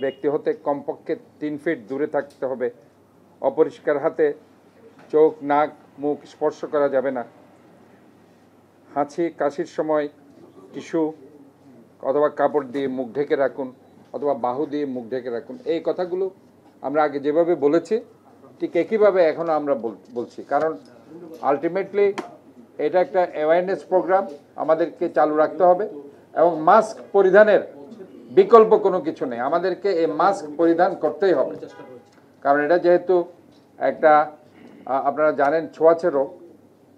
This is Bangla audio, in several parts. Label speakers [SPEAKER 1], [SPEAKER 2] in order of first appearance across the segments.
[SPEAKER 1] ব্যক্তি হতে কমপক্ষে 3 ফিট দূরে থাকতে হবে। অপরিষ্কার হাতে চোখ, নাক, মুখ স্পর্শ করা যাবে না। হাঁচি কাশির সময় টিস্যু অথবা কাপড় দিয়ে মুখ ঢেকে রাখুন, অথবা বাহু দিয়ে মুখ ঢেকে রাখুন। এই কথাগুলো আমরা আগে যেভাবে বলেছি ঠিক একইভাবে এখনও আমরা বলছি, কারণ আলটিমেটলি এটা একটা অ্যাওয়ারনেস প্রোগ্রাম আমাদেরকে চালু রাখতে হবে, এবং মাস্ক পরিধানের বিকল্প কোনো কিছু নেই। আমাদেরকে এই মাস্ক পরিধান করতেই হবে, কারণ এটা যেহেতু একটা আপনারা জানেন ছোঁয়াচে রোগ,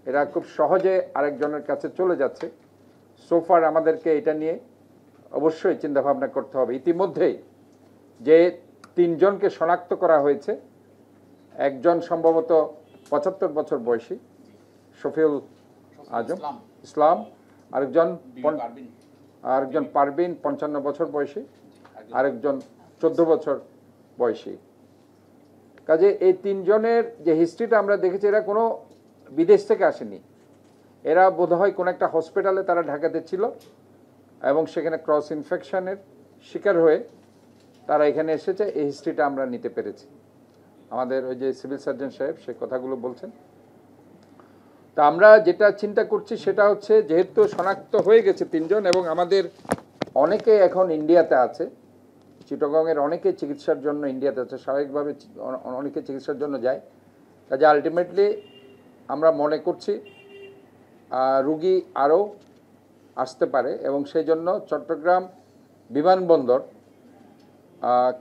[SPEAKER 1] এটা খুব সহজে আরেকজনের কাছে চলে যাচ্ছে। সোফার আমাদেরকে এটা নিয়ে অবশ্যই চিন্তাভাবনা করতে হবে। ইতিমধ্যেই যে 3 জনকে শনাক্ত করা হয়েছে, একজন সম্ভবত 75 বছর বয়সী শফিউল আজম ইসলাম, আরেকজন পারবিন 55 বছর বয়সী, আরেকজন 14 বছর বয়সী। কাজে এই 3 জনের যে হিস্ট্রিটা আমরা দেখেছি, এরা কোনো বিদেশ থেকে আসেনি। এরা বোধহয় কোনো একটা হসপিটালে তারা ঢাকাতে ছিল এবং সেখানে ক্রস ইনফেকশনের শিকার হয়ে তারা এখানে এসেছে। এই হিস্ট্রিটা আমরা নিতে পেরেছি। আমাদের ওই যে সিভিল সার্জন সাহেব সে কথাগুলো বলছেন। তা আমরা যেটা চিন্তা করছি সেটা হচ্ছে, যেহেতু শনাক্ত হয়ে গেছে 3 জন এবং আমাদের অনেকে এখন ইন্ডিয়াতে আছে, চিটাগংয়ের অনেকে চিকিৎসার জন্য ইন্ডিয়াতে আছে, স্বাভাবিকভাবে অনেকে চিকিৎসার জন্য যায়। কাজে আলটিমেটলি আমরা মনে করছি রুগী আরও আসতে পারে, এবং সেই জন্য চট্টগ্রাম বিমানবন্দর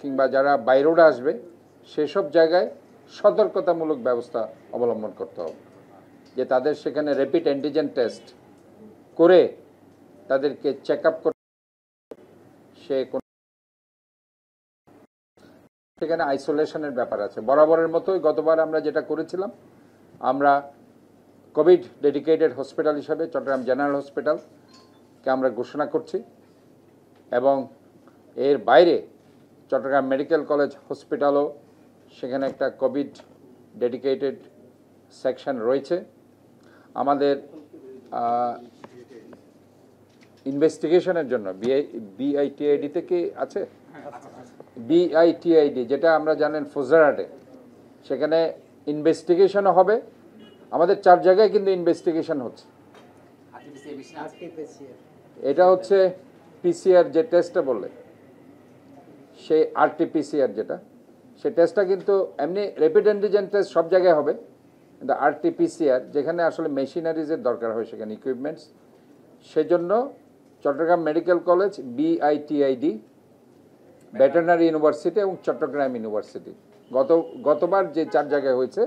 [SPEAKER 1] কিংবা যারা বাইরেও আসবে সেসব জায়গায় সতর্কতামূলক ব্যবস্থা অবলম্বন করতে হবে, যে তাদের সেখানে র্যাপিড অ্যান্টিজেন টেস্ট করে তাদেরকে চেক আপ করতে, সেখানে আইসোলেশনের ব্যাপার আছে। বরাবরের মতোই গতবার আমরা যেটা করেছিলাম, আমরা কোভিড ডেডিকেটেড হসপিটাল হিসাবে চট্টগ্রাম জেনারেল হসপিটালকে আমরা ঘোষণা করছি, এবং এর বাইরে চট্টগ্রাম মেডিকেল কলেজ হসপিটালও সেখানে একটা কোভিড ডেডিকেটেড সেকশন রয়েছে। আমাদের ইনভেস্টিগেশনের জন্য বিআইটিআইডি থেকে আছে, বিআইটিআইডি যেটা আমরা জানেন ফুজারহাটে, সেখানে ইনভেস্টিগেশনও হবে। আমাদের 4 জায়গায় কিন্তু ইনভেস্টিগেশন হচ্ছে। এটা হচ্ছে পিসিআর যে টেস্টটা বললে, সেই আরটিপিসিআর যেটা, সেই টেস্টটা কিন্তু এমনি র্যাপিড অ্যান্টিজেন টেস্ট সব জায়গায় হবে, কিন্তু আরটিপিসিআর যেখানে আসলে মেশিনারিজের দরকার হয়, সেখানে ইকুইপমেন্টস, সেজন্য Chittagong medical college, BITID, veterinary university এবং চট্টগ্রাম ইউনিভার্সিটি গতবার যে 4 জায়গায় হয়েছে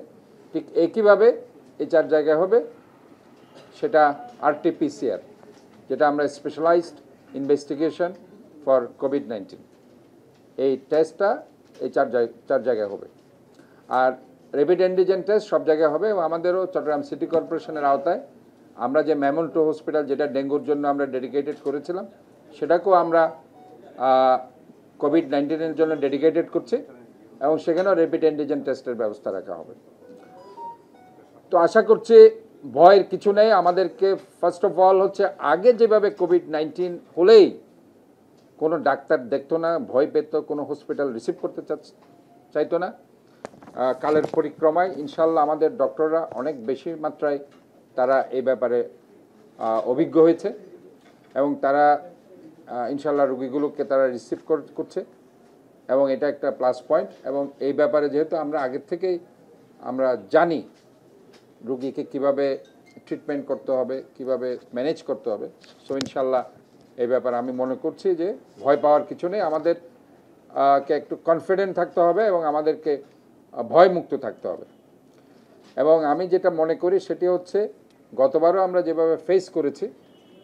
[SPEAKER 1] ঠিক একইভাবে এই 4 জায়গায় হবে। সেটা আরটিপিসিআর, যেটা আমরা স্পেশালাইজড ইনভেস্টিগেশন ফর কোভিড-19, এই টেস্টটা এই 4 জায়গায় হবে। আর র্যাপিড অ্যান্টিজেন টেস্ট সব জায়গায় হবে। এবং আমাদেরও চট্টগ্রাম সিটি কর্পোরেশনের আওতায় আমরা যে মেমোন্টো হসপিটাল, যেটা ডেঙ্গুর জন্য আমরা ডেডিকেটেড করেছিলাম, সেটাকেও আমরা কোভিড-19-এর জন্য ডেডিকেটেড করছি, এবং সেখানেও র্যাপিড অ্যান্টিজেন টেস্টের ব্যবস্থা রাখা হবে। তো আশা করছি ভয়ের কিছু নেই। আমাদেরকে ফার্স্ট অফ অল হচ্ছে, আগে যেভাবে কোভিড-19 হলেই কোনো ডাক্তার দেখতো না, ভয় পেত, কোনো হসপিটাল রিসিভ করতে চাইতো না, কালের পরিক্রমায় ইনশাল্লাহ আমাদের ডক্টররা অনেক বেশি মাত্রায় তারা এই ব্যাপারে অভিজ্ঞ হয়েছে, এবং তারা ইনশাল্লাহ রুগীগুলোকে তারা রিসিভ করছে, এবং এটা একটা প্লাস পয়েন্ট। এবং এই ব্যাপারে যেহেতু আমরা আগের থেকেই আমরা জানি রুগীকে কিভাবে ট্রিটমেন্ট করতে হবে, কিভাবে ম্যানেজ করতে হবে, সো ইনশাল্লাহ এই ব্যাপারে আমি মনে করছি যে ভয় পাওয়ার কিছু নেই। আমাদেরকে একটু কনফিডেন্ট থাকতে হবে এবং আমাদেরকে ভয়মুক্ত থাকতে হবে। এবং আমি যেটা মনে করি সেটি হচ্ছে, গতবারও আমরা যেভাবে ফেস করেছি,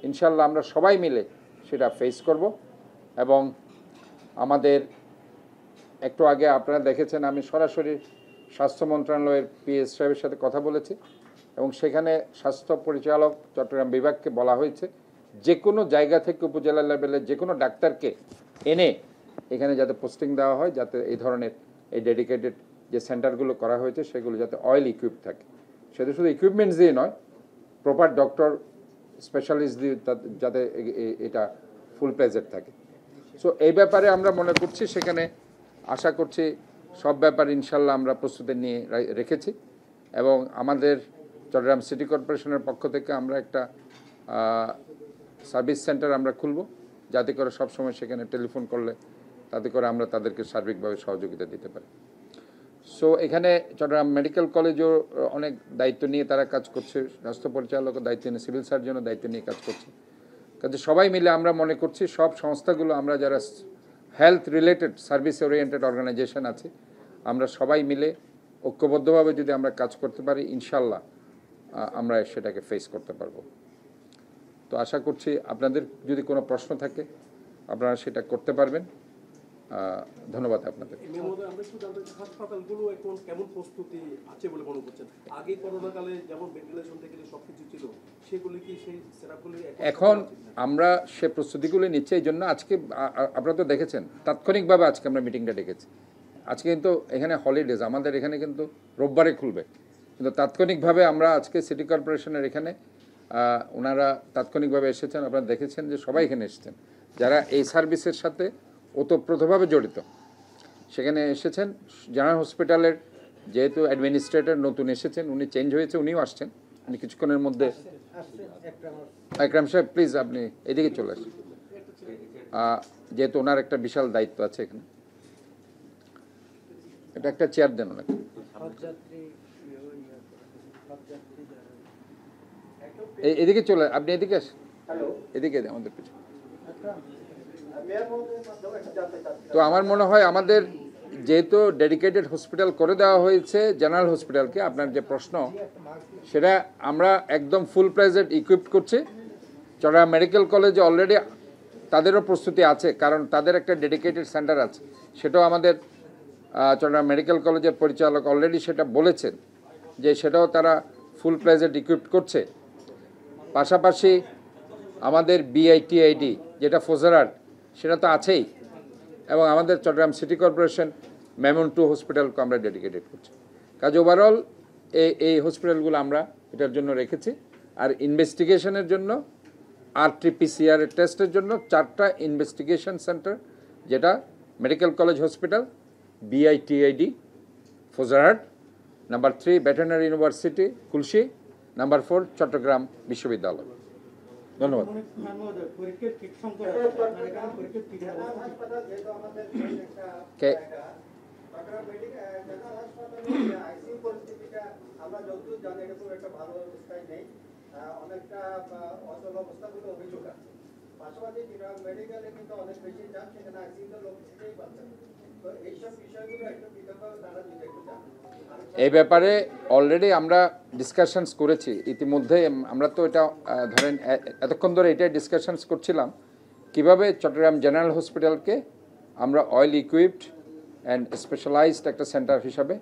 [SPEAKER 1] ইনশাল্লাহ আমরা সবাই মিলে সেটা ফেস করব। এবং আমাদের একটু আগে আপনারা দেখেছেন, আমি সরাসরি স্বাস্থ্য মন্ত্রণালয়ের পিএস সাহেবের সাথে কথা বলেছি, এবং সেখানে স্বাস্থ্য পরিচালক চট্টগ্রাম বিভাগকে বলা হয়েছে যে কোনো জায়গা থেকে উপজেলা লেভেলে যে কোনো ডাক্তারকে এনে এখানে যাতে পোস্টিং দেওয়া হয়, যাতে এই ধরনের এই ডেডিকেটেড যে সেন্টারগুলো করা হয়েছে সেগুলো যাতে অয়েল ইকুইপ থাকে। সেটা শুধু ইকুইপমেন্টস দিয়ে নয়, প্রপার ডক্টর স্পেশালিস্ট দিয়ে যাতে এটা ফুল প্লেজেড থাকে। সো এই ব্যাপারে আমরা মনে করছি সেখানে আশা করছি সব ব্যাপার ইনশাল্লাহ আমরা প্রস্তুতি নিয়ে রেখেছি এবং আমাদের চট্টগ্রাম সিটি কর্পোরেশনের পক্ষ থেকে আমরা একটা সার্ভিস সেন্টার আমরা খুলব, যাতে করে সবসময় সেখানে টেলিফোন করলে তাতে করে আমরা তাদেরকে সার্বিকভাবে সহযোগিতা দিতে পারি। সো এখানে চট্টগ্রাম মেডিকেল কলেজও অনেক দায়িত্ব নিয়ে তারা কাজ করছে, স্বাস্থ্য পরিচালকও দায়িত্ব নিয়ে, সিভিল সার্জনও দায়িত্ব নিয়ে কাজ করছে। কাজে সবাই মিলে আমরা মনে করছি সব সংস্থাগুলো আমরা যারা health related service oriented organization আছে আমরা সবাই মিলে ঐক্যবদ্ধভাবে যদি আমরা কাজ করতে পারি ইনশাল্লাহ আমরা সেটাকে ফেস করতে পারবো। তো আশা করছি আপনাদের যদি কোনো প্রশ্ন থাকে আপনারা সেটা করতে পারবেন। ধন্যবাদ আপনাদের।
[SPEAKER 2] হাসপাতালগুলো এখন কেমন প্রস্তুতি আছে বলে মনে করছেন? আগে করোনাকালে যেমন ভেন্টিলেশন থেকে সবকিছু ছিল সেগুলি কি সেই সেটআপগুলি
[SPEAKER 1] এখন আমরা সে প্রস্তুতিগুলো নিচ্ছি। এই জন্য আজকে আপনারা তো দেখেছেন তাৎক্ষণিকভাবে আজকে আমরা মিটিংটা ডেকেছি। আজকে কিন্তু এখানে হলিডেজ, আমাদের এখানে কিন্তু রোববারে খুলবে, কিন্তু তাৎক্ষণিকভাবে আমরা আজকে সিটি কর্পোরেশনের এখানে ওনারা তাৎক্ষণিকভাবে এসেছেন। আপনারা দেখেছেন যে সবাই এখানে এসেছেন যারা এই সার্ভিসের সাথে ওতপ্রোতভাবে জড়িত, সেখানে এসেছেন। জেনারেল হসপিটালের যেহেতু অ্যাডমিনিস্ট্রেটর নতুন এসেছেন, উনি চেঞ্জ হয়েছে, উনিও আসছেন, উনি কিছুক্ষণের মধ্যে। একরাম সাহেব প্লিজ আপনি এদিকে চলে আসেন, যেহেতু ওনার একটা বিশাল দায়িত্ব আছে এখানে। এটা একটা চেয়ার দেন ওনাকে। এদিকে চলে, আপনি এদিকে আসেন, এদিকে আমাদের পিছনে। তো আমার মনে হয় আমাদের যেহেতু ডেডিকেটেড হসপিটাল করে দেওয়া হয়েছে জেনারেল হসপিটালকে, আপনার যে প্রশ্ন সেটা আমরা একদম ফুল প্রাইজেড ইকুইপড করছি। চট্টগ্রাম মেডিকেল কলেজে অলরেডি তাদেরও প্রস্তুতি আছে, কারণ তাদের একটা ডেডিকেটেড সেন্টার আছে, সেটাও আমাদের চট্টগ্রাম মেডিকেল কলেজের পরিচালক অলরেডি সেটা বলেছেন যে সেটাও তারা ফুল প্রাইজেড ইকুইপড করছে। পাশাপাশি আমাদের বিআইটিআইডি যেটা ফোজারহাট সেটা তো আছেই, এবং আমাদের চট্টগ্রাম সিটি কর্পোরেশন মেমন 2 হসপিটালকে আমরা ডেডিকেটেড করছি। কাজে ওভারঅল এই হসপিটালগুলো আমরা এটার জন্য রেখেছি। আর ইনভেস্টিগেশনের জন্য RT-PCR টেস্টের জন্য 4টা ইনভেস্টিগেশন সেন্টার, যেটা medical college hospital, BITID Fauzdarhat, number 3 veterinary university Khulshi, number 4 Chattogram বিশ্ববিদ্যালয়। ধন্যবাদ।
[SPEAKER 3] অনেকটা অচল অবস্থাগুলো অভিযোগ আছে, পাশাপাশি মেডিকেলে কিন্তু অনেক বেশি যান, সেখানে আইসিইউতে লোক সেটাই পাচ্ছেন। তো এইসব বিষয়গুলো একটু পৃথকভাবে তারা যদি একটু জানেন।
[SPEAKER 1] এই ব্যাপারে অলরেডি আমরা ডিসকাশনস করেছি ইতিমধ্যে। আমরা তো এটা ধরেন এতক্ষণ ধরে এটাই ডিসকাশনস করছিলাম কিভাবে চট্টগ্রাম জেনারেল হসপিটালকে আমরা অয়েল ইকুইপড অ্যান্ড স্পেশালাইজড একটা সেন্টার হিসাবে,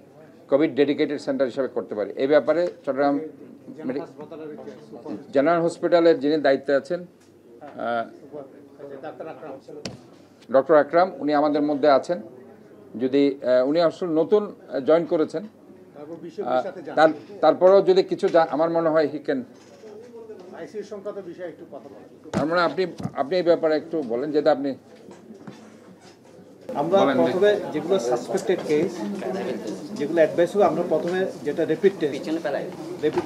[SPEAKER 1] কোভিড ডেডিকেটেড সেন্টার হিসাবে করতে পারি। এই ব্যাপারে চট্টগ্রাম জেনারেল হসপিটালের যিনি দায়িত্বে আছেন ডক্টর আকরাম, উনি আমাদের মধ্যে আছেন। যদি উনি আসলে নতুন জয়েন করেছেন, তারপরেও যদি কিছু আমার মনে হয় হি ক্যান, আমার মনে হয় আপনি এই ব্যাপারে একটু বলেন, যেটা আপনি।
[SPEAKER 4] আমরা প্রথমে যেগুলো সাসপেক্টেড কেস, যেগুলো অ্যাডভাইস হবে, আমরা প্রথমে যেটা র্যাপিড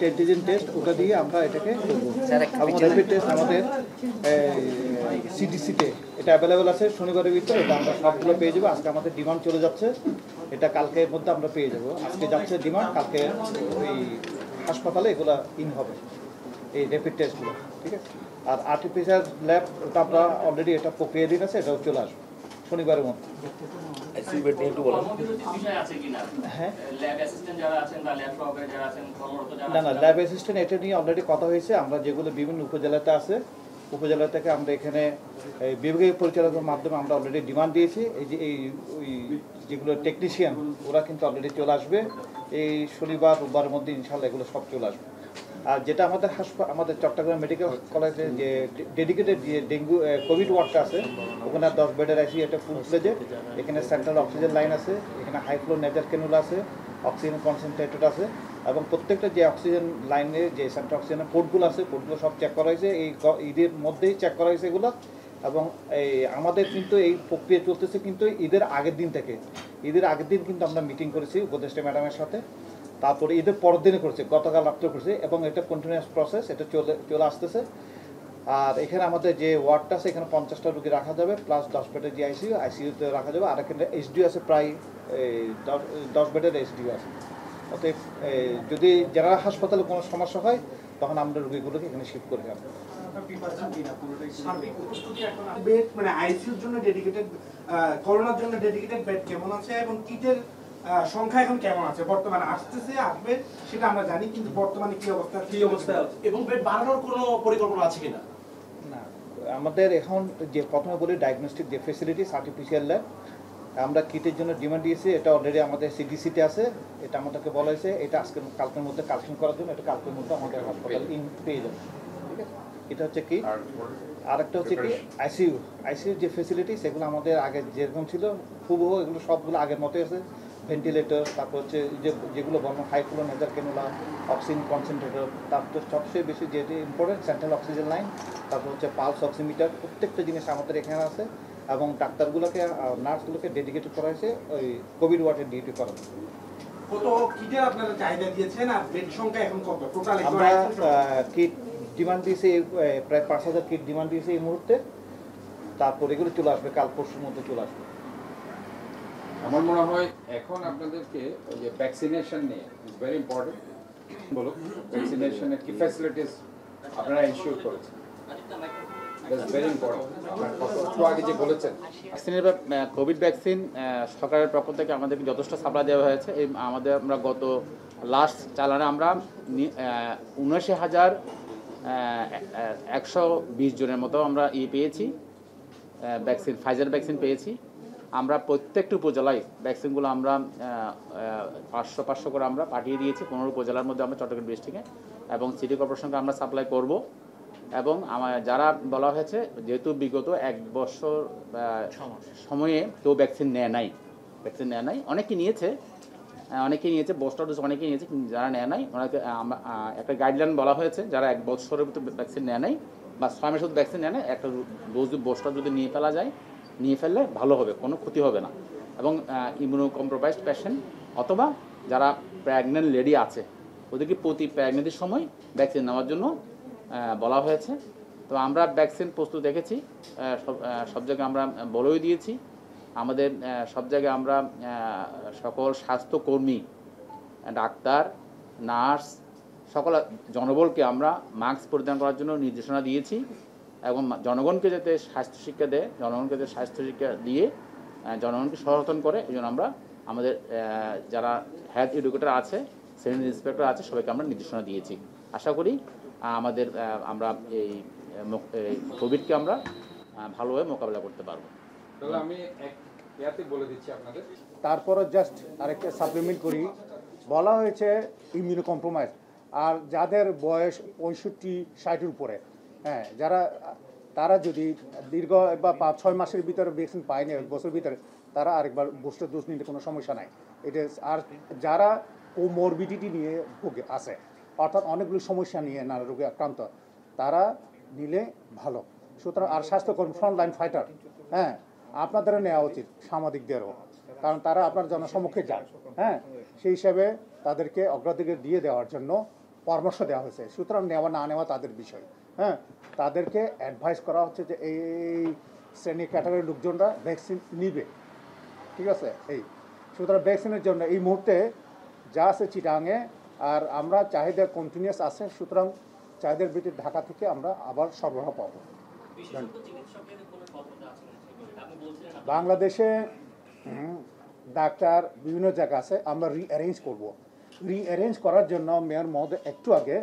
[SPEAKER 4] অ্যান্টিজেন টেস্ট, ওটা দিয়ে আমরা এটাকে করবো। এবং র্যাপিড টেস্ট আমাদের সিডিসিতে এটা অ্যাভেলেবেল আছে শনিবারের ভিতরে, এটা আমরা সবগুলো পেয়ে যাবো। আজকে আমাদের ডিমান্ড চলে যাচ্ছে, এটা কালকের মধ্যে আমরা পেয়ে যাবো। আজকে যাচ্ছে ডিমান্ড, কালকে ওই হাসপাতালে এগুলো ইন হবে এই র্যাপিড টেস্টগুলো, ঠিক আছে। আর RT-PCR ল্যাব, ওটা আমরা অলরেডি এটা প্রক্রিয়াধীন আছে, এটাও চলে আসবে শনিবারের মধ্যে। না না, ল্যাব অ্যাসিস্ট্যান্ট এটা নিয়ে অলরেডি কথা হয়েছে। আমরা যেগুলো বিভিন্ন উপজেলাতে আছে, উপজেলা থেকে আমরা এখানে বিভাগীয় পরিচালকের মাধ্যমে আমরা অলরেডি ডিমান্ড দিয়েছি। এই যে ওই যেগুলো টেকনিশিয়ান, ওরা কিন্তু অলরেডি চলে আসবে এই শনিবার রোববারের মধ্যে, ইনশাল্লাহ এগুলো সব চলে আসবে। আর যেটা আমাদের চট্টগ্রাম মেডিকেল কলেজে যে ডেডিকেটেড যে ডেঙ্গু কোভিড ওয়ার্ডটা আছে, ওখানে 10 বেডের আইসিইউ, একটা ফুল প্লেজে, এখানে সেন্ট্রাল অক্সিজেন লাইন আছে, এখানে হাই ফ্লো নেজার ক্যানুলা আছে, অক্সিজেন কনসেন্ট্রেটর আছে, এবং প্রত্যেকটা যে অক্সিজেন লাইনে যে সেন্ট্রাল অক্সিজেনের পোর্টগুলো আছে, পোর্টগুলো সব চেক করা হয়েছে। এই ঈদের মধ্যেই চেক করা হয়েছে এগুলো, এবং এই আমাদের কিন্তু এই প্রক্রিয়া চলতেছে কিন্তু ঈদের আগের দিন থেকে। ঈদের আগের দিন কিন্তু আমরা মিটিং করেছি উপদেষ্টা ম্যাডামের সাথে, তারপরে ঈদের পরের দিনে করেছি, গতকাল রাত্রে করেছি, এবং এটা কন্টিনিউয়াস প্রসেস, এটা চলে আসতেছে। আর এখানে আমাদের যে ওয়ার্ডটা আছে এখানে 50টা রুগী রাখা যাবে, প্লাস 10 বেডের যে আইসিইউতে রাখা যাবে, আর এখানে এইচডিও আছে প্রায় 10 বেডের এইচডিও আছে। অতএব যদি জেনারেল হাসপাতালে কোনো সমস্যা হয় তখন আমরা রুগীগুলোকে এখানে শিফট করে যাবো।
[SPEAKER 5] বেড মানে আইসিইউর জন্য ডেডিকেটেড, করোনার জন্য ডেডিকেটেড বেড কেমন আছে এবং কিটের সংখ্যা এখন কেমন আছে? বর্তমানে আসবে সেটা আমরা জানি, কিন্তু বর্তমানে কি অবস্থা
[SPEAKER 2] আছে এবং বেড বাড়ানোর কোনো পরিকল্পনা আছে কিনা?
[SPEAKER 4] না, আমাদের এখন যে প্রথমে বলি ডায়াগনস্টিক যে ফেসিলিটিস আর্টিফিশিয়াল ল্যাব, আমরা কিটের জন্য ডিমান্ড দিয়েছি, এটা অলরেডি আমাদের সিডিসিতে আছে, এটা আমাদেরকে বলা হয়েছে এটা কালকের মধ্যে কালেকশন করার জন্য, এটা কালকের মধ্যে আমাদের হাসপাতাল পেয়ে যাবে। ঠিক আছে, এটা হচ্ছে কি। আরেকটা হচ্ছে কি আইসিইউ যে ফেসিলিটি সেগুলো আমাদের আগে যেরকম ছিল হুবহু এগুলো সবগুলো আগের মতোই আছে। ভেন্টিলেটর, তারপর হচ্ছে যেগুলো বললাম high flow nasal cannula, oxygen concentrator, তারপর সবচেয়ে বেশি যেটি ইম্পর্টেন্ট সেন্ট্রাল অক্সিজেন লাইন, তারপর হচ্ছে পালস অক্সিমিটার, প্রত্যেকটা জিনিস আমাদের এখানে আছে। এবং ডাক্তারগুলোকে নার্সগুলোকে ডেডিকেটেড করা হয়েছে ওই কোভিড ওয়ার্ডের ডিউটি করার।
[SPEAKER 5] কত কিটের আপনারা চাহিদা দিয়েছেন আর বেড সংখ্যা এখন কত টোটাল?
[SPEAKER 4] আমরা কিট ডিমান্ড দিয়েছি প্রায় 5000 কিট ডিমান্ড দিয়েছি এই মুহূর্তে, তারপর এগুলো চলে আসবে কাল পরশুর মধ্যে চলে আসবে।
[SPEAKER 1] আমার মনে হয় এখন আপনাদেরকে ওই যে ভ্যাকসিনেশন নিয়ে ইজ ভেরি ইম্পর্টেন্ট। বলো ভ্যাকসিনেশনের কি ফ্যাসিলিটিস আপনারা এনশিওর করেছেন, দ্যাটস ভেরি ইম্পর্টেন্ট। আপনার একটু আগে যে বলেছেন
[SPEAKER 6] ভ্যাকসিনের কোভিড ভ্যাকসিন সরকারের পক্ষ থেকে আমাদেরকে যথেষ্ট সাপ্লাই দেওয়া হয়েছে। এই আমরা গত লাস্ট চালানে আমরা 79,120 জনের মতো আমরা পেয়েছি ভ্যাকসিন, ফাইজার ভ্যাকসিন পেয়েছি। আমরা প্রত্যেকটি উপজেলায় ভ্যাকসিনগুলো আমরা 500 করে আমরা পাঠিয়ে দিয়েছি। 15 উপজেলার মধ্যে আমরা চট্টগ্রাম ডিস্ট্রিক্টে এবং সিটি কর্পোরেশনকে আমরা সাপ্লাই করব। এবং যারা বলা হয়েছে যেহেতু বিগত 1 বছর সময়ে কেউ ভ্যাকসিন নেয় নাই, অনেকে নিয়েছে বুস্টার ডোজ, অনেকে নিয়েছে, যারা নেয় নাই ওনাকে একটা গাইডলাইন বলা হয়েছে, যারা 1 বছরের ভিতরে ভ্যাকসিন নেয় নাই বা 6 মাসের ভ্যাকসিন নেয় নাই, একটা ডোজ বুস্টার যদি নিয়ে ফেললে ভালো হবে, কোনো ক্ষতি হবে না। এবং ইমিউনো কম্প্রোমাইজড পেশেন্ট অথবা যারা প্রেগনেন্ট লেডি আছে ওদেরকে প্রতি প্রেগনেন্সির সময় ভ্যাকসিন নেওয়ার জন্য বলা হয়েছে। তো আমরা ভ্যাকসিন প্রস্তুত রেখেছি, সব জায়গায় আমরা বলেও দিয়েছি। আমাদের সব জায়গায় আমরা সকল স্বাস্থ্যকর্মী, ডাক্তার, নার্স, সকল জনবলকে আমরা মাস্ক পরিধান করার জন্য নির্দেশনা দিয়েছি এবং জনগণকে যাতে স্বাস্থ্যশিক্ষা দেয়, জনগণকে যাতে স্বাস্থ্যশিক্ষা দিয়ে জনগণকে সচেতন করে, এই জন্য আমরা আমাদের যারা হেলথ এডুকেটর আছে, সেনিয়র ইন্সপেক্টর আছে, সবাইকে আমরা নির্দেশনা দিয়েছি। আশা করি আমরা এই কোভিডকে আমরা ভালোভাবে মোকাবিলা করতে পারবো।
[SPEAKER 1] তাহলে আমি ইয়াতে বলে দিচ্ছি আপনাদের।
[SPEAKER 7] তারপরে জাস্ট আরেকটা সাপ্লিমেন্ট করি, বলা হয়েছে ইমিউনো কম্প্রোমাইজ, আর যাদের বয়স 65-60-এর উপরে, হ্যাঁ, তারা যদি দীর্ঘ বা 5-6 মাসের ভিতরে ভ্যাকসিন পায়নি, 1 বছরের ভিতরে, তারা আরেকবার বুস্টার ডোজ নিতে কোনো সমস্যা নাই। এটা আর যারা কোমরবিডিটি নিয়ে ভুগে আছে, অর্থাৎ অনেকগুলো সমস্যা নিয়ে নানা রোগে আক্রান্ত, তারা নিলে ভালো। সুতরাং আর স্বাস্থ্যকর্মী ফ্রন্টলাইন ফাইটার, হ্যাঁ, আপনাদেরও নেওয়া উচিত, সাংবাদিকদেরও, কারণ তারা আপনার জনসম্মুখে যায়, হ্যাঁ, সেই হিসাবে তাদেরকে অগ্রাধিকার দিয়ে দেওয়ার জন্য পরামর্শ দেওয়া হয়েছে। সুতরাং নেওয়া না নেওয়া তাদের বিষয়, হ্যাঁ, তাদেরকে অ্যাডভাইস করা হচ্ছে যে এই শ্রেণী ক্যাটাগরির লোকজনরা ভ্যাকসিন নিবে, ঠিক আছে। সুতরাং ভ্যাকসিনের জন্য এই মুহূর্তে যা আছে চিটাঙে, আর আমরা চাহিদা কন্টিনিউয়াস আছে, সুতরাং চাহিদার ভিত্তিতে ঢাকা থেকে আমরা আবার সরবরাহ পাবো। বাংলাদেশে ডাক্তার বিভিন্ন জায়গা আছে, আমরা রিঅ্যারেঞ্জ করার জন্য মেয়র মহোদয় একটু আগে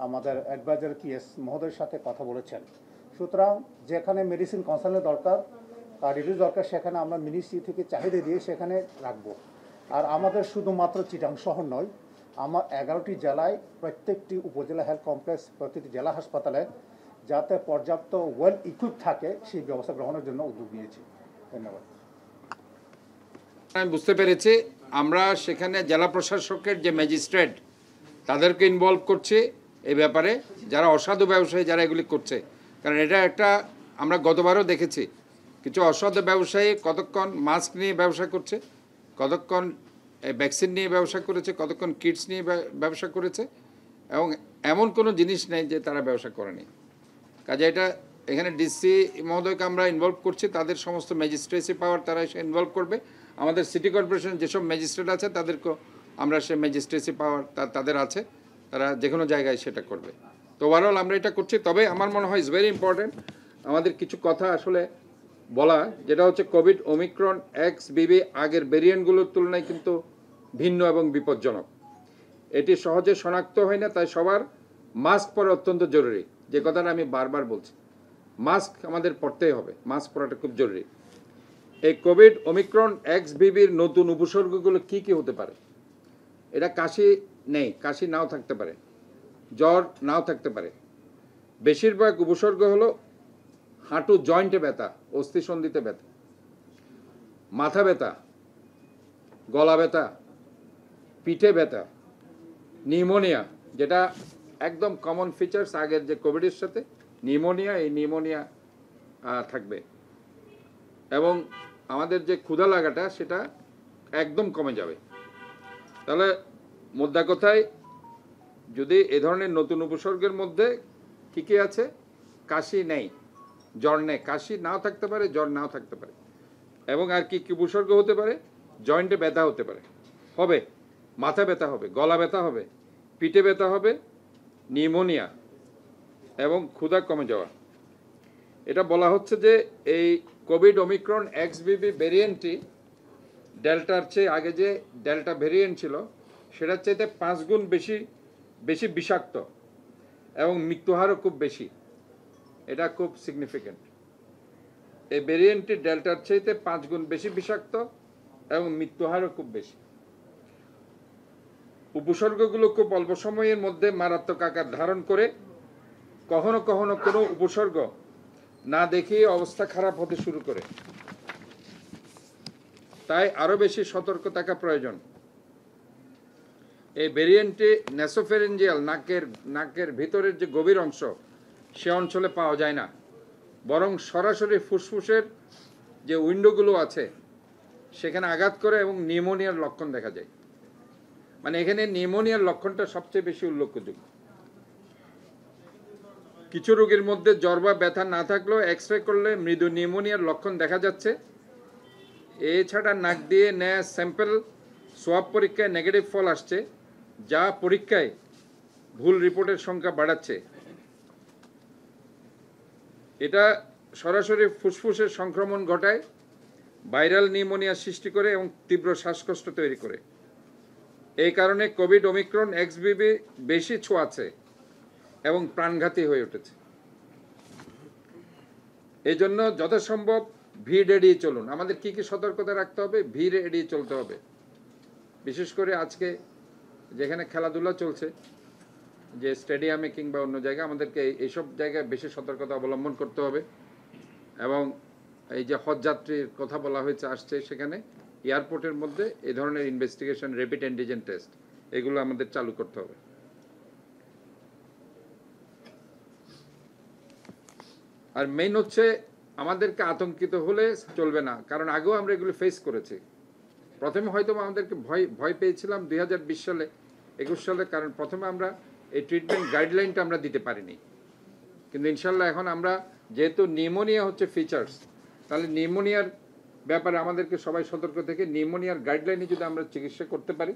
[SPEAKER 7] আমাদের অ্যাডভাইজার PS মহোদয়ের সাথে কথা বলেছেন। সুতরাং যেখানে মেডিসিন কনসার্নের দরকার, কার্ডিওলজি দরকার, সেখানে আমরা মিনিস্ট্রি থেকে চাহিদা দিয়ে সেখানে রাখবো। আর আমাদের শুধুমাত্র চিটাং শহর নয়, আমার 11টি জেলায় প্রত্যেকটি উপজেলা হেলথ কমপ্লেক্স, প্রতিটি জেলা হাসপাতালে যাতে পর্যাপ্ত ওয়েল ইকুইপ থাকে সেই ব্যবস্থা গ্রহণের জন্য উদ্যোগ নিয়েছি। ধন্যবাদ।
[SPEAKER 1] আমি বুঝতে পেরেছি, আমরা সেখানে জেলা প্রশাসকের যে ম্যাজিস্ট্রেট তাদেরকে ইনভলভ করছি এই ব্যাপারে, যারা অসাধু ব্যবসায়ী যারা এগুলি করছে, কারণ এটা একটা আমরা গতবারও দেখেছি কিছু অসাধু ব্যবসায়ী কতক্ষণ মাস্ক নিয়ে ব্যবসা করছে, কতক্ষণ ভ্যাকসিন নিয়ে ব্যবসা করেছে, কতক্ষণ কিটস নিয়ে ব্যবসা করেছে, এবং এমন কোনো জিনিস নেই যে তারা ব্যবসা করেনি। কাজে এটা এখানে ডিসি মহোদয়কে আমরা ইনভলভ করছি, তাদের সমস্ত ম্যাজিস্ট্রেসি পাওয়ার তারা এসে ইনভলভ করবে। আমাদের সিটি কর্পোরেশন যেসব ম্যাজিস্ট্রেট আছে তাদেরকেও আমরা সে ম্যাজিস্ট্রেসি পাওয়ার তাদের আছে, তারা যে কোনো জায়গায় সেটা করবে। তো ওভারঅল আমরা এটা করছি। তবে আমার মনে হয় ইজ ভেরি ইম্পর্টেন্ট আমাদের কিছু কথা আসলে বলা, যেটা হচ্ছে কোভিড ওমিক্রন XBB আগের ভেরিয়েন্টগুলোর তুলনায় কিন্তু ভিন্ন এবং বিপজ্জনক। এটি সহজে শনাক্ত হয় না, তাই সবার মাস্ক পরা অত্যন্ত জরুরি। যে কথাটা আমি বারবার বলছি, মাস্ক আমাদের পরতেই হবে, মাস্ক পরাটা খুব জরুরি। এই কোভিড ওমিক্রন XBBর নতুন উপসর্গগুলো কি কি হতে পারে? এটা কাশি নেই, কাশি নাও থাকতে পারে, জ্বর নাও থাকতে পারে। বেশিরভাগ উপসর্গ হলো হাঁটু জয়েন্টে ব্যথা, অস্থিসন্ধিতে ব্যথা, মাথা ব্যথা, গলা ব্যথা, পিঠে ব্যথা, নিউমোনিয়া, যেটা একদম কমন ফিচার্স আগের যে কোভিডের সাথে নিউমোনিয়া, এই নিউমোনিয়া থাকবে। এবং আমাদের যে ক্ষুধা লাগাটা সেটা একদম কমে যাবে। তাহলে মোদ্দা কথায় যদি এ ধরনের নতুন উপসর্গের মধ্যে কী কী আছে? কাশি নেই, জ্বর নেই, কাশি নাও থাকতে পারে, জ্বর নাও থাকতে পারে। এবং আর কি কী উপসর্গ হতে পারে? জয়েন্টে ব্যথা হতে পারে, হবে, মাথা ব্যথা হবে, গলা ব্যথা হবে, পিঠে ব্যথা হবে, নিউমোনিয়া এবং ক্ষুধা কমে যাওয়া। এটা বলা হচ্ছে যে এই কোভিড ওমিক্রন XBB ভেরিয়েন্টটি ডেল্টার চেয়ে আগে যে ডেল্টা ভেরিয়েন্ট ছিল সেটার চাইতে 5 গুণ বেশি বিষাক্ত এবং মৃত্যুহারও খুব বেশি। এটা খুব সিগনিফিক্যান্ট। এই ভেরিয়েন্টটি ডেল্টার চাইতে 5 গুণ বেশি বিষাক্ত এবং মৃত্যুহারও খুব বেশি। উপসর্গগুলো খুব অল্প সময়ের মধ্যে মারাত্মক আকার ধারণ করে, কখনো কখনো কোনো উপসর্গ না দেখিয়ে অবস্থা খারাপ হতে শুরু করে। তাই আরো বেশি সতর্ক থাকা প্রয়োজন। এই ভেরিয়েন্টে ন্যাসোফেরেঞ্জিয়াল, নাকের ভিতরের যে গভীর অংশ সে অঞ্চলে পাওয়া যায় না, বরং সরাসরি ফুসফুসের যে উইন্ডোগুলো আছে সেখানে আঘাত করে এবং নিউমোনিয়ার লক্ষণ দেখা যায়। মানে এখানে নিউমোনিয়ার লক্ষণটা সবচেয়ে বেশি উল্লেখযোগ্য। কিছু রোগীর মধ্যে জ্বর বা ব্যথা না থাকলেও এক্স-রে করলে মৃদু নিউমোনিয়ার লক্ষণ দেখা যাচ্ছে। এছাড়া নাক দিয়ে নেয়া স্যাম্পল সোয়াব পরীক্ষায় নেগেটিভ ফল আসছে, যা পরীক্ষায় ভুল রিপোর্টের সংখ্যা বাড়াচ্ছে। এটা সরাসরি ফুসফুসের সংক্রমণ ঘটায়, ভাইরাল নিউমোনিয়া সৃষ্টি করে এবং তীব্র শ্বাসকষ্ট তৈরি করে। এই কারণে কোভিড ওমিক্রন XBB বেশি ছোঁয়াচে এবং প্রাণঘাতী হয়ে উঠেছে। এই জন্য যথাসম্ভব ভিড় এড়িয়ে চলুন। আমাদের কি কি সতর্কতা রাখতে হবে? ভিড় এড়িয়ে চলতে হবে। বিশেষ করে আজকে যেখানে খেলাধুলা চলছে, যে স্টেডিয়ামে কিংবা অন্য জায়গায়, আমাদেরকে এইসব জায়গায় বেশি সতর্কতা অবলম্বন করতে হবে। এবং এই যে হজযাত্রীর কথা বলা হয়েছে আসছে, সেখানে এয়ারপোর্টের মধ্যে এই ধরনের ইনভেস্টিগেশন, র্যাপিড অ্যান্টিজেন টেস্ট, এগুলো আমাদের চালু করতে হবে। আর মেইন হচ্ছে আমাদেরকে আতঙ্কিত হলে চলবে না, কারণ আগেও আমরা এগুলো ফেস করেছি। প্রথমে হয়তো আমাদেরকে ভয় পেয়েছিলাম 2020 সালে, 21 সালে, কারণ প্রথমে আমরা এই ট্রিটমেন্ট গাইডলাইনটা আমরা দিতে পারিনি। কিন্তু ইনশাল্লাহ এখন আমরা, যেহেতু নিউমোনিয়া হচ্ছে ফিচার্স, তাহলে নিউমোনিয়ার ব্যাপারে আমাদেরকে সবাই সতর্ক থেকে নিউমোনিয়ার গাইডলাইনে যদি আমরা চিকিৎসা করতে পারি,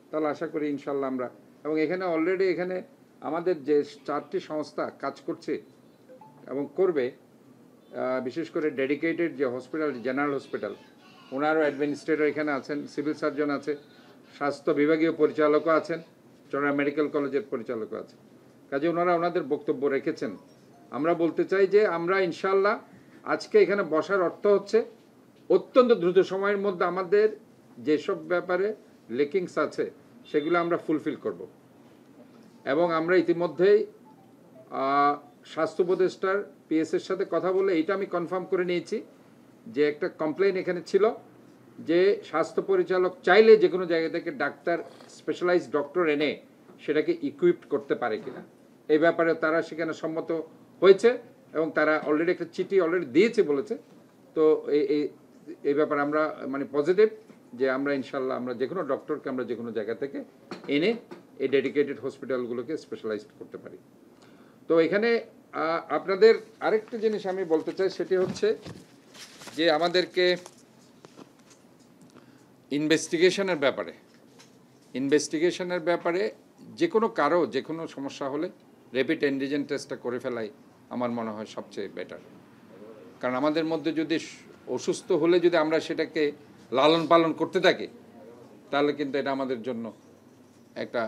[SPEAKER 1] তাহলে আশা করি ইনশাল্লাহ আমরা, এবং এখানে অলরেডি এখানে আমাদের যে 4টি সংস্থা কাজ করছে এবং করবে, বিশেষ করে ডেডিকেটেড যে হসপিটাল, জেনারেল হসপিটাল, ওনারও অ্যাডমিনিস্ট্রেটর এখানে আছেন, সিভিল সার্জন আছে, স্বাস্থ্য বিভাগীয় পরিচালকও আছেন, চড়া মেডিকেল কলেজের পরিচালকও আছে। কাজে ওনারা ওনাদের বক্তব্য রেখেছেন। আমরা বলতে চাই যে আমরা ইনশাল্লাহ আজকে এখানে বসার অর্থ হচ্ছে অত্যন্ত দ্রুত সময়ের মধ্যে আমাদের যেসব ব্যাপারে লেকিংস আছে সেগুলো আমরা ফুলফিল করব। এবং আমরা ইতিমধ্যেই স্বাস্থ্য উপদেষ্টার পিএসের সাথে কথা বলে এটা আমি কনফার্ম করে নিয়েছি যে একটা কমপ্লেইন এখানে ছিল যে স্বাস্থ্য পরিচালক চাইলে যে কোনো জায়গা থেকে ডাক্তার, স্পেশালাইজড ডক্টর এনে সেটাকে ইকুইপড করতে পারে কিনা, এই ব্যাপারে তারা সেখানে সম্মত হয়েছে এবং তারা অলরেডি একটা চিঠি অলরেডি দিয়েছে বলেছে। তো এই ব্যাপারে আমরা মানে পজিটিভ যে আমরা ইনশাল্লাহ আমরা যে কোনো ডক্টরকে আমরা যে কোনো জায়গা থেকে এনে এই ডেডিকেটেড হসপিটালগুলোকে স্পেশালাইজড করতে পারি। তো এখানে আপনাদের আরেকটা জিনিস আমি বলতে চাই, সেটি হচ্ছে যে আমাদেরকে ইনভেস্টিগেশনের ব্যাপারে যে কোনো কারো যে কোনো সমস্যা হলে র্যাপিড অ্যান্টিজেন টেস্টটা করে ফেলাই আমার মনে হয় সবচেয়ে বেটার। কারণ আমাদের মধ্যে যদি অসুস্থ হলে যদি আমরা সেটাকে লালন পালন করতে থাকি তাহলে কিন্তু এটা আমাদের জন্য একটা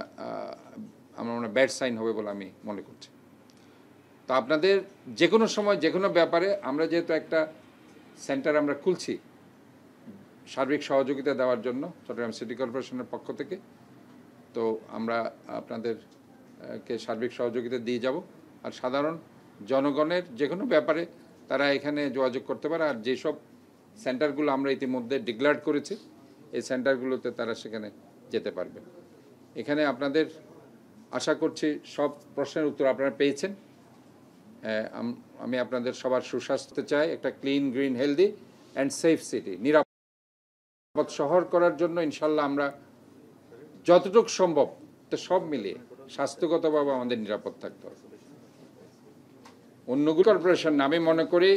[SPEAKER 1] আমার মনে হয় ব্যাড সাইন হবে বলে আমি মনে করছি। তো আপনাদের যে কোনো সময় যে কোনো ব্যাপারে আমরা যেহেতু একটা সেন্টার আমরা খুলছি সার্বিক সহযোগিতা দেওয়ার জন্য চট্টগ্রাম সিটি কর্পোরেশনের পক্ষ থেকে, তো আমরা আপনাদেরকে সার্বিক সহযোগিতা দিয়ে যাব। আর সাধারণ জনগণের যে কোনো ব্যাপারে তারা এখানে যোগাযোগ করতে পারে। আর যেসব সেন্টারগুলো আমরা ইতিমধ্যে ডিক্লেয়ার করেছি এই সেন্টারগুলোতে তারা সেখানে যেতে পারবে। এখানে আপনাদের আশা করছি সব প্রশ্নের উত্তর আপনারা পেয়েছেন। আমি আপনাদের সবার সুস্বাস্থ্য চাই, একটা clean, green, healthy and safe city, নিরাপদ শহর করার জন্য ইনশাল্লাহ আমরা যতটুকু সম্ভব সব মিলিয়ে স্বাস্থ্যগতভাবে আমাদের নিরাপদ থাকতে হবে। অন্যগুলো কর্পোরেশন আমি মনে করি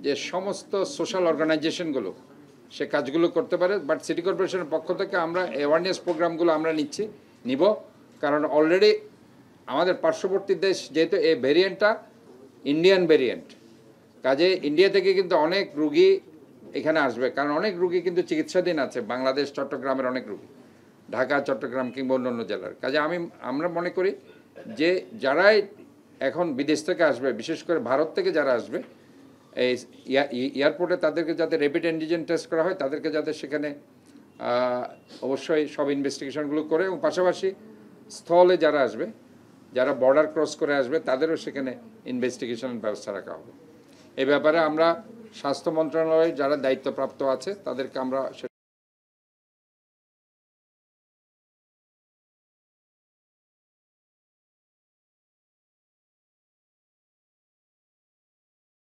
[SPEAKER 1] যে সমস্ত সোশ্যাল অর্গানাইজেশনগুলো সে কাজগুলো করতে পারে, বাট সিটি কর্পোরেশনের পক্ষ থেকে আমরা অ্যাওয়ারনেস প্রোগ্রামগুলো আমরা নিব। কারণ অলরেডি আমাদের পার্শ্ববর্তী দেশ যেহেতু এই ভেরিয়েন্টটা ইন্ডিয়ান ভেরিয়েন্ট, কাজে ইন্ডিয়া থেকে কিন্তু অনেক রুগী এখানে আসবে। কারণ অনেক রুগী কিন্তু চিকিৎসাধীন আছে বাংলাদেশ, চট্টগ্রামের অনেক রুগী, ঢাকা, চট্টগ্রাম কিংবা অন্যান্য জেলার। কাজে আমরা মনে করি যে যারাই এখন বিদেশ থেকে আসবে, বিশেষ করে ভারত থেকে যারা আসবে এই এয়ারপোর্টে তাদেরকে যাতে র্যাপিড অ্যান্টিজেন টেস্ট করা হয়, তাদেরকে যাতে সেখানে অবশ্যই সব ইনভেস্টিগেশনগুলো করে, এবং পাশাপাশি স্থলে যারা আসবে, যারা বর্ডার ক্রস করে আসবে তাদেরও সেখানে ইনভেস্টিগেশনের ব্যবস্থা রাখা হবে। এই ব্যাপারে আমরা স্বাস্থ্য মন্ত্রণালয়ে যারা দায়িত্বপ্রাপ্ত আছে তাদেরকে আমরা